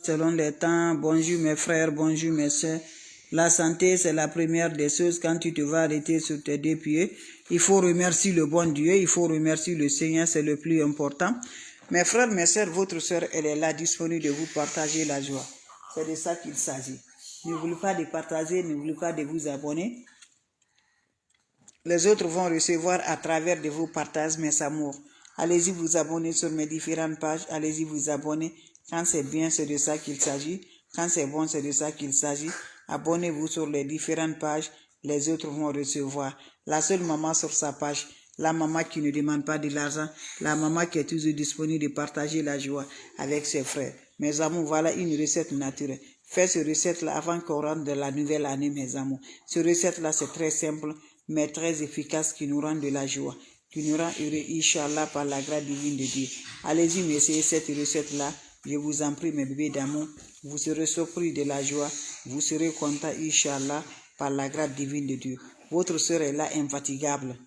Selon les temps, bonjour mes frères, bonjour mes soeurs. La santé, c'est la première des choses. Quand tu te vas arrêter sur tes deux pieds, il faut remercier le bon Dieu, il faut remercier le Seigneur, c'est le plus important. Mes frères, mes soeurs, votre soeur, elle est là, disponible de vous partager la joie. C'est de ça qu'il s'agit. N'oubliez pas de partager, n'oubliez pas de vous abonner. Les autres vont recevoir à travers de vos partages mes amours. Allez-y vous abonner sur mes différentes pages, allez-y vous abonner. Quand c'est bien, c'est de ça qu'il s'agit. Quand c'est bon, c'est de ça qu'il s'agit. Abonnez-vous sur les différentes pages, les autres vont recevoir. La seule maman sur sa page, la maman qui ne demande pas de l'argent, la maman qui est toujours disponible de partager la joie avec ses frères. Mes amours, voilà une recette naturelle. Faites cette recette-là avant qu'on rentre de la nouvelle année, mes amours. Cette recette-là, c'est très simple, mais très efficace, qui nous rend de la joie, qui nous rend heureux, Inch'Allah, par la grâce divine de Dieu. Allez-y, mais essayez cette recette-là. Je vous en prie, mes bébés d'amour, vous serez surpris de la joie, vous serez content, Inch'Allah, par la grâce divine de Dieu. Votre soeur est là, infatigable.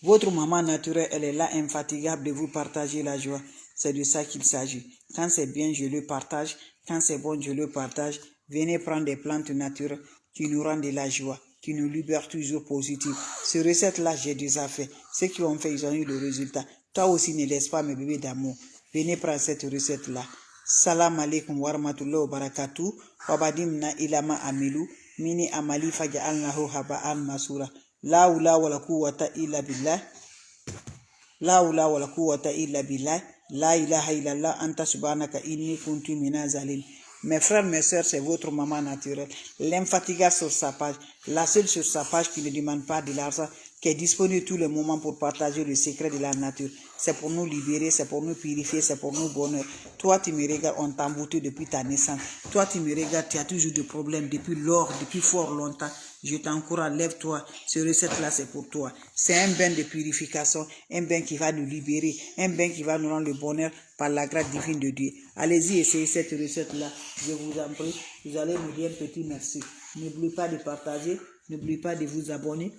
Votre maman naturelle, elle est là, infatigable de vous partager la joie. C'est de ça qu'il s'agit. Quand c'est bien, je le partage. Quand c'est bon, je le partage. Venez prendre des plantes naturelles qui nous rendent de la joie, qui nous libèrent toujours positif. Ces recettes-là, j'ai déjà fait. Ceux qui ont fait, ils ont eu le résultat. Toi aussi, ne laisse pas, mes bébés d'amour. Venez prendre cette recette-là. Salam alaikum wa rahmatullahi wa barakatuh. Wabadimna ilama amilu. Mini amali faja'alnahu haba'an masura. La hawla wa la quwwata illa billah. La hawla wa la quwwata illa billah. La ilaha illallah anta subhanaka inni kuntu minaz zalim. Mes frères, mes soeurs, c'est votre maman naturelle. L'infatigable sur sa page. La seule sur sa page qui ne demande pas de l'argent, qui est disponible tous les moments pour partager le secret de la nature. C'est pour nous libérer, c'est pour nous purifier, c'est pour nous bonheur. Toi, tu me regardes, on t'a embouté depuis ta naissance. Toi, tu me regardes, tu as toujours des problèmes depuis lors, depuis fort longtemps. Je t'encourage, lève-toi. Ce recette-là, c'est pour toi. C'est un bain de purification, un bain qui va nous libérer, un bain qui va nous rendre le bonheur par la grâce divine de Dieu. Allez-y, essayez cette recette-là. Je vous en prie. Vous allez me dire un petit merci. N'oubliez pas de partager, n'oubliez pas de vous abonner.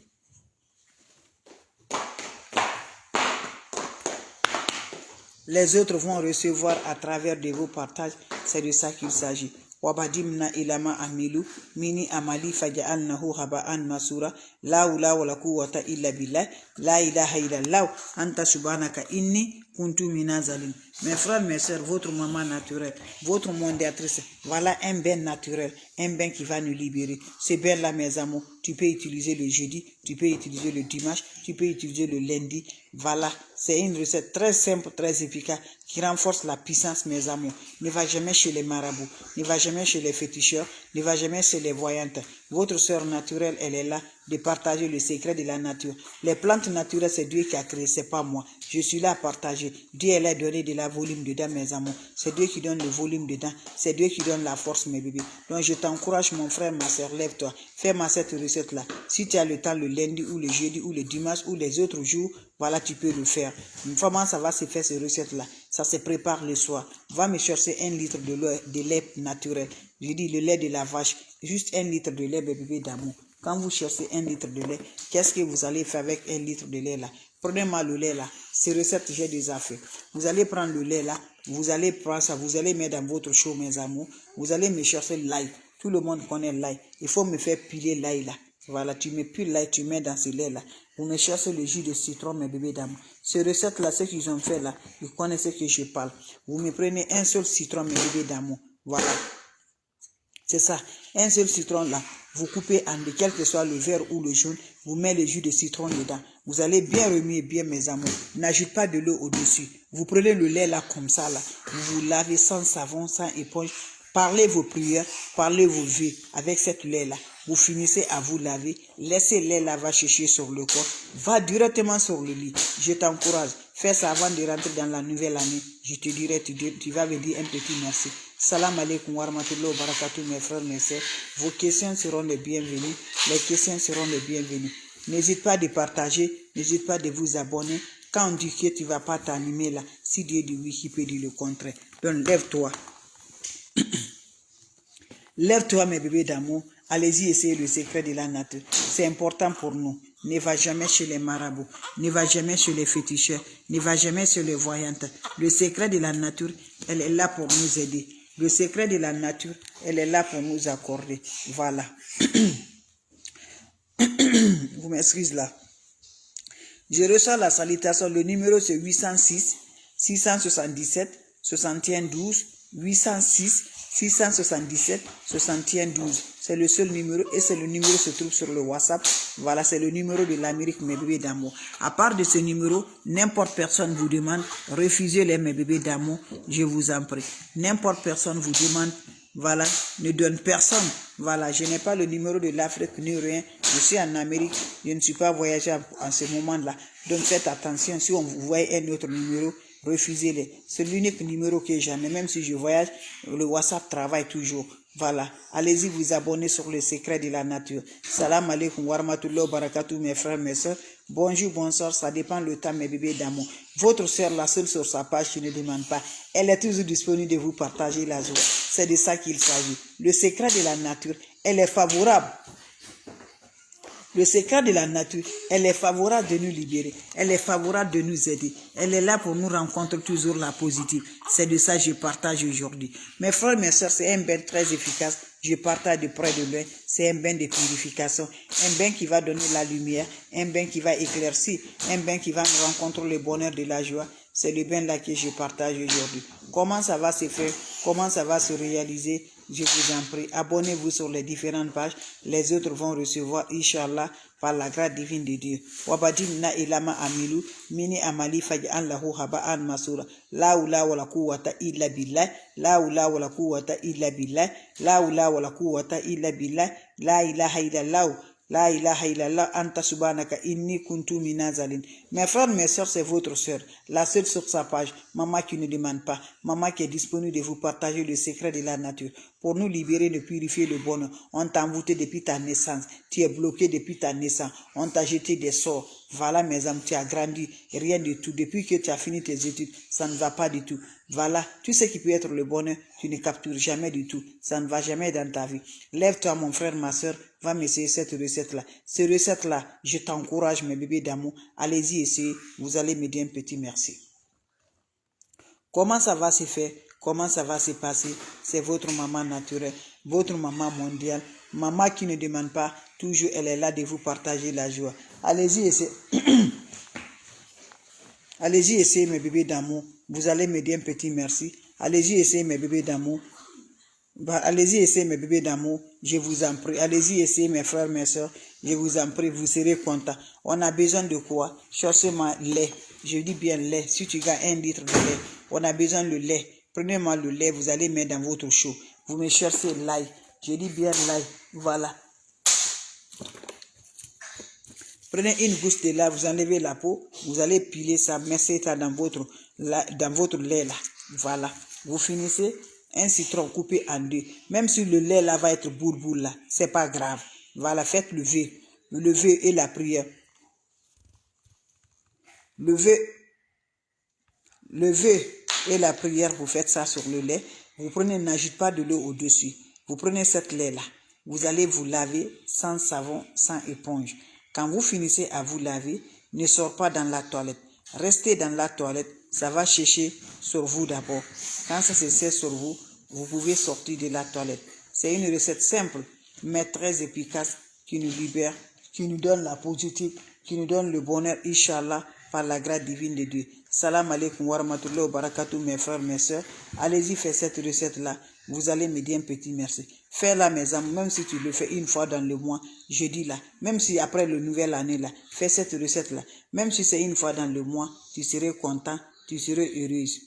Les autres vont recevoir à travers de vos partages. C'est de ça qu'il s'agit. Wabadimna ilama amilu mini amali faja'alnahu haba'an masura la hawla wa la quwwata illa billah la ilaha illallah anta subhanaka inni kuntu minaz zalim. Mes frères, mes soeurs, votre maman naturelle, votre mondiatrice, voilà un bain naturel, un bain qui va nous libérer. Ce bain-là, mes amours, tu peux utiliser le jeudi, tu peux utiliser le dimanche, tu peux utiliser le lundi. Voilà, c'est une recette très simple, très efficace, qui renforce la puissance, mes amours. Ne va jamais chez les marabouts, ne va jamais chez les féticheurs, ne va jamais chez les voyantes. Votre sœur naturelle, elle est là de partager le secret de la nature. Les plantes naturelles, c'est Dieu qui a créé, c'est pas moi. Je suis là à partager. Dieu, elle a donné de la volume dedans, mes amours. C'est Dieu qui donne le volume dedans. C'est Dieu qui donne la force, mes bébés. Donc, je t'encourage, mon frère, ma soeur, lève-toi. Fais-moi cette recette-là. Si tu as le temps le lundi ou le jeudi ou le dimanche ou les autres jours, voilà, tu peux le faire. Comment ça va se faire, ces recettes-là? Ça se prépare le soir. Va me chercher 1 litre de lait naturel. Je dis le lait de la vache. Juste 1 litre de lait, bébé d'amour. Quand vous cherchez 1 litre de lait, qu'est-ce que vous allez faire avec 1 litre de lait là? Prenez-moi le lait là. Ces recettes, j'ai déjà fait. Vous allez prendre le lait là. Vous allez prendre ça. Vous allez mettre dans votre chaud, mes amours. Vous allez me chercher l'ail. Tout le monde connaît l'ail. Il faut me faire piler l'ail là. Voilà, tu mets plus l'ail, tu mets dans ce lait là. Vous me cherchez le jus de citron, mes bébés d'amour. Ces recettes là, ceux qu'ils ont fait là, ils connaissent ce que je parle. Vous me prenez un seul citron, mes bébés d'amour. Voilà. C'est ça. Un seul citron là. Vous coupez en deux, quel que soit le vert ou le jaune, vous mettez le jus de citron dedans. Vous allez bien remuer, bien mes amours. N'ajoutez pas de l'eau au-dessus. Vous prenez le lait là comme ça là. Vous vous lavez sans savon, sans éponge. Parlez vos prières, parlez vos vœux avec cette lait là. Vous finissez à vous laver. Laissez le lait là va chercher sur le corps. Va directement sur le lit. Je t'encourage. Fais ça avant de rentrer dans la nouvelle année. Je te dirai, tu vas me dire un petit merci. Salam alaikum wa rahmatullahi wa barakatuh, mes frères, mes sœurs. Vos questions seront les bienvenues. Les questions seront les bienvenues. N'hésite pas de partager. N'hésite pas de vous abonner. Quand on dit que tu ne vas pas t'animer là, si Dieu dit oui, qui peut dire le contraire. Donc lève-toi. Lève-toi, mes bébés d'amour. Allez-y, essayez le secret de la nature. C'est important pour nous. Ne va jamais chez les marabouts. Ne va jamais chez les féticheurs. Ne va jamais chez les voyantes. Le secret de la nature, elle est là pour nous aider. Le secret de la nature, elle est là pour nous accorder. Voilà. Vous m'excusez là. Je reçois la salutation. Le numéro c'est 806 677 61 12. 806 677 61 12. C'est le seul numéro et c'est le numéro qui se trouve sur le WhatsApp. Voilà, c'est le numéro de l'Amérique, mes bébés d'amour. À part de ce numéro, n'importe personne vous demande, refusez-les, mes bébés d'amour, je vous en prie. N'importe personne vous demande, voilà, ne donne personne. Voilà, je n'ai pas le numéro de l'Afrique ni rien. Je suis en Amérique, je ne suis pas voyagé en ce moment-là. Donc faites attention, si on vous voit un autre numéro, refusez-les. C'est l'unique numéro que j'en ai, même si je voyage, le WhatsApp travaille toujours. Voilà, allez-y vous abonner sur le secret de la nature. Salam alaikum wa rahmatullahi wa barakatuh, mes frères, mes soeurs. Bonjour, bonsoir, ça dépend le temps, mes bébés d'amour. Votre soeur, la seule sur sa page qui ne demande pas, elle est toujours disponible de vous partager la joie. C'est de ça qu'il s'agit. Le secret de la nature, elle est favorable. Le secret de la nature, elle est favorable de nous libérer. Elle est favorable de nous aider. Elle est là pour nous rencontrer toujours la positive. C'est de ça que je partage aujourd'hui. Mes frères, mes soeurs, c'est un bain très efficace. Je partage de près de loin. C'est un bain de purification. Un bain qui va donner la lumière. Un bain qui va éclaircir. Un bain qui va nous rencontrer le bonheur de la joie. C'est le bain là que je partage aujourd'hui. Comment ça va se faire? Comment ça va se réaliser? Je vous en prie, abonnez-vous sur les différentes pages. Les autres vont recevoir, Inch'Allah, par la grâce divine de Dieu. Wabadimna ilama amilu, mini amali faj'an lahu haba'an masura. La ula wa la quwwata illa billah. La ula wa la quwwata illa billah. La ula wa la quwwata illa billah. La ilaha illallah. La ilaha illallah anta subhanaka inni kuntu minazalin. Mes frères, mes soeurs, c'est votre soeur, la seule sur sa page, maman qui ne demande pas, maman qui est disponible de vous partager le secret de la nature, pour nous libérer de purifier le bonheur. On t'a envoûté depuis ta naissance, tu es bloqué depuis ta naissance, on t'a jeté des sorts. Voilà mes amis, tu as grandi, rien du tout. Depuis que tu as fini tes études, ça ne va pas du tout. Voilà, tout ce qui peut être le bonheur, tu ne captures jamais du tout. Ça ne va jamais dans ta vie. Lève-toi mon frère, ma soeur, va m'essayer cette recette-là. Cette recette-là, je t'encourage mes bébés d'amour. Allez-y, essayez, vous allez me dire un petit merci. Comment ça va se faire? Comment ça va se passer? C'est votre maman naturelle, votre maman mondiale, maman qui ne demande pas, toujours elle est là de vous partager la joie. Allez-y, essayez. Allez-y, essayez mes bébés d'amour. Vous allez me dire un petit merci. Allez-y, essayez mes bébés d'amour. Allez-y, essayez mes bébés d'amour. Je vous en prie. Allez-y, essayez mes frères, mes soeurs. Je vous en prie, vous serez contents. On a besoin de quoi? Cherchez-moi lait. Je dis bien lait. Si tu gagnes 1 litre de lait, on a besoin de lait. Prenez-moi le lait, vous allez mettre dans votre chaud. Vous me cherchez l'ail. Je dis bien l'ail. Voilà. Prenez une gousse de lait, vous enlevez la peau, vous allez piler ça, mettez ça dans votre lait là. Voilà. Vous finissez un citron coupé en deux. Même si le lait là va être boule là, c'est pas grave. Voilà, faites le vœu et la prière. Le vœu et la prière, vous faites ça sur le lait. Vous prenez, n'ajoutez pas de l'eau au-dessus. Vous prenez cette lait là. Vous allez vous laver sans savon, sans éponge. Quand vous finissez à vous laver, ne sortez pas dans la toilette. Restez dans la toilette, ça va sécher sur vous d'abord. Quand ça se sert sur vous, vous pouvez sortir de la toilette. C'est une recette simple, mais très efficace, qui nous libère, qui nous donne la positive, qui nous donne le bonheur, Inch'Allah, par la grâce divine de Dieu. Salam alaikum wa rahmatullahi wa barakatuh, mes frères, mes soeurs. Allez-y, faites cette recette-là. Vous allez me dire un petit merci. Fais-la, mes amis, même si tu le fais une fois dans le mois, jeudi là, même si après le nouvelle année là, fais cette recette-là. Même si c'est une fois dans le mois, tu serais content, tu serais heureuse.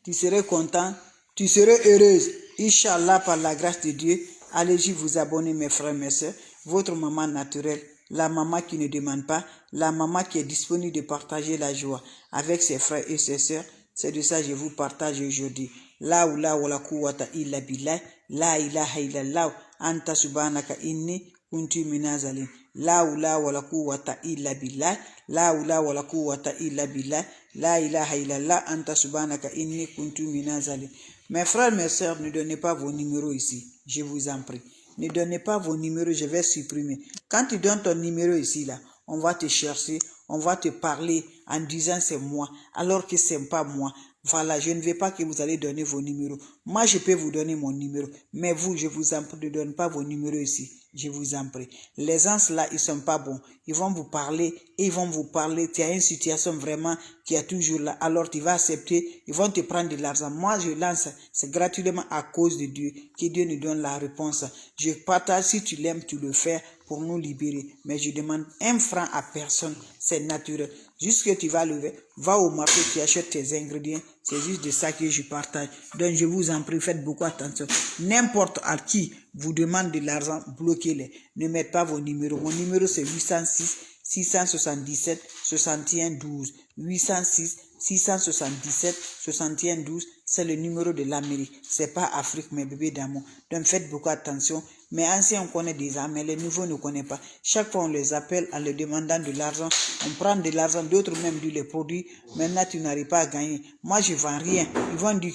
Tu serais content, tu serais heureuse. Inch'Allah, par la grâce de Dieu, allez-y vous abonner, mes frères, mes soeurs. Votre maman naturelle, la maman qui ne demande pas, la maman qui est disponible de partager la joie avec ses frères et ses soeurs. C'est de ça que je vous partage aujourd'hui. La oula wa la quwwata illa billah, la ilaha illallah, anta subhanaka inni kuntu minazalin. La oula wa la quwwata illa billah, la oula wa la quwwata illa billah, la ilaha illallah, anta subhanaka inni kuntu minazalin. Mes frères, mes soeurs, ne donnez pas vos numéros ici, je vous en prie. Ne donnez pas vos numéros, je vais supprimer. Quand tu donnes ton numéro ici, là, on va te chercher, On va te parler en disant c'est moi, alors que c'est pas moi. Voilà, je ne veux pas que vous allez donner vos numéros. Moi, je peux vous donner mon numéro, mais vous, je vous en prie, ne donne pas vos numéros ici. Je vous en prie. Les gens là, ils sont pas bons. Ils vont vous parler et ils vont vous parler. Tu as une situation vraiment qui est toujours là. Alors tu vas accepter. Ils vont te prendre de l'argent. Moi, je lance. C'est gratuitement à cause de Dieu que Dieu nous donne la réponse. Je partage. Si tu l'aimes, tu le fais pour nous libérer. Mais je demande 1 franc à personne. C'est naturel. Juste que tu vas lever, va au marché, tu achètes tes ingrédients. C'est juste de ça que je partage. Donc je vous en prie, faites beaucoup attention. N'importe à qui vous demande de l'argent, bloquez-les. Ne mettez pas vos numéros. Mon numéro c'est 806 677 61 12. 806 677 61 12. C'est le numéro de l'Amérique. C'est pas Afrique, mes bébés d'amour. Donc faites beaucoup attention. Mais anciens, on connaît déjà, mais les nouveaux ne connaissent pas. Chaque fois, on les appelle en leur demandant de l'argent. On prend de l'argent, d'autres même disent les produits. Maintenant, tu n'arrives pas à gagner. Moi, je ne vends rien. Ils vont dire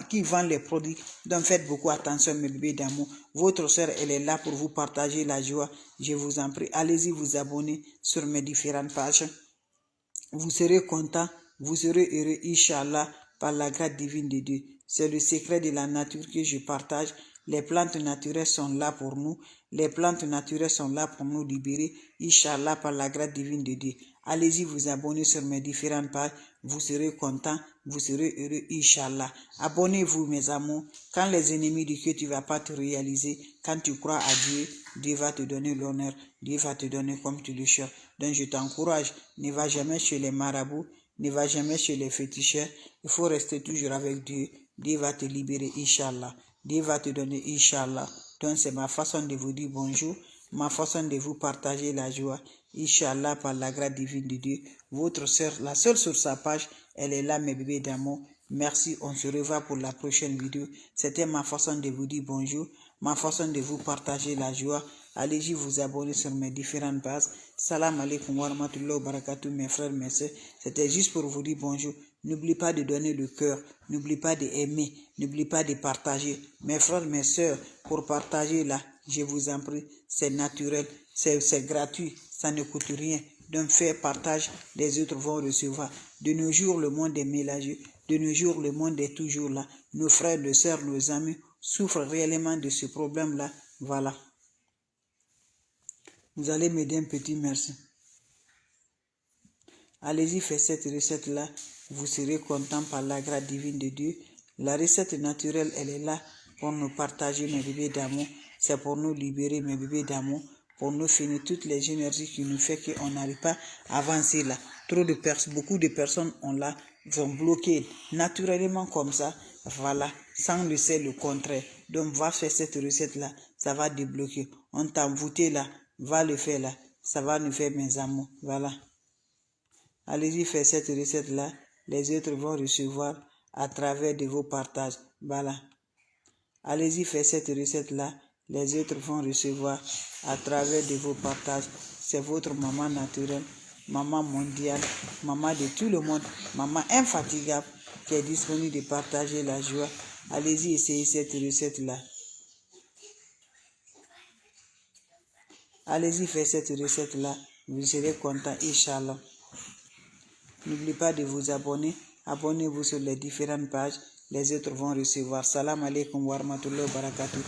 qu'ils vendent les produits. Donc faites beaucoup attention, mes bébés d'amour. Votre soeur, elle est là pour vous partager la joie. Je vous en prie, allez-y vous abonner sur mes différentes pages. Vous serez content, vous serez heureux, Inch'Allah, par la grâce divine de Dieu. C'est le secret de la nature que je partage. Les plantes naturelles sont là pour nous. Les plantes naturelles sont là pour nous libérer, Inch'Allah, par la grâce divine de Dieu. Allez-y vous abonner sur mes différentes pages. Vous serez content, vous serez heureux, Inch'Allah. Abonnez-vous, mes amours. Quand les ennemis disent que tu ne vas pas te réaliser, quand tu crois à Dieu, Dieu va te donner l'honneur. Dieu va te donner comme tu le cherches. Donc je t'encourage, ne va jamais chez les marabouts, ne va jamais chez les féticheurs. Il faut rester toujours avec Dieu. Dieu va te libérer, Inch'Allah. Dieu va te donner, Inch'Allah. Donc c'est ma façon de vous dire bonjour, ma façon de vous partager la joie, Inch'Allah, par la grâce divine de Dieu. Votre sœur, la seule sur sa page, elle est là, mes bébés d'amour. Merci, on se revoit pour la prochaine vidéo. C'était ma façon de vous dire bonjour, ma façon de vous partager la joie. Allez-y vous abonner sur mes différentes pages. Salam alaikum wa rahmatullahi wa barakatuh, mes frères, mes soeurs. C'était juste pour vous dire bonjour. N'oublie pas de donner le cœur. N'oublie pas d'aimer. N'oublie pas de partager. Mes frères, mes soeurs, pour partager là, je vous en prie, c'est naturel, c'est gratuit, ça ne coûte rien. Donc fais partage, les autres vont recevoir. De nos jours, le monde est mélangé. De nos jours, le monde est toujours là. Nos frères, nos sœurs, nos amis souffrent réellement de ce problème-là. Voilà. Vous allez m'aider un petit merci. Allez-y, faites cette recette-là. Vous serez content par la grâce divine de Dieu. La recette naturelle, elle est là pour nous partager, mes bébés d'amour. C'est pour nous libérer, mes bébés d'amour. Pour nous finir toutes les énergies qui nous fait qu'on n'arrive pas à avancer là. Beaucoup de personnes sont bloquées naturellement comme ça. Voilà, sans le sait le contraire. Donc, va faire cette recette-là. Ça va débloquer. On t'a envoûté là. Va le faire là. Ça va nous faire, mes amours. Voilà. Allez-y faire cette recette-là. Les autres vont recevoir à travers de vos partages. Voilà. Allez-y faire cette recette-là. Les autres vont recevoir à travers de vos partages. C'est votre maman naturelle, maman mondiale, maman de tout le monde, maman infatigable qui est disponible de partager la joie. Allez-y essayer cette recette-là. Allez-y faire cette recette-là. Vous serez content, Inch'Allah. N'oubliez pas de vous abonner. Abonnez-vous sur les différentes pages. Les autres vont recevoir. Salam alaikum wa rahmatullahi wa barakatuh.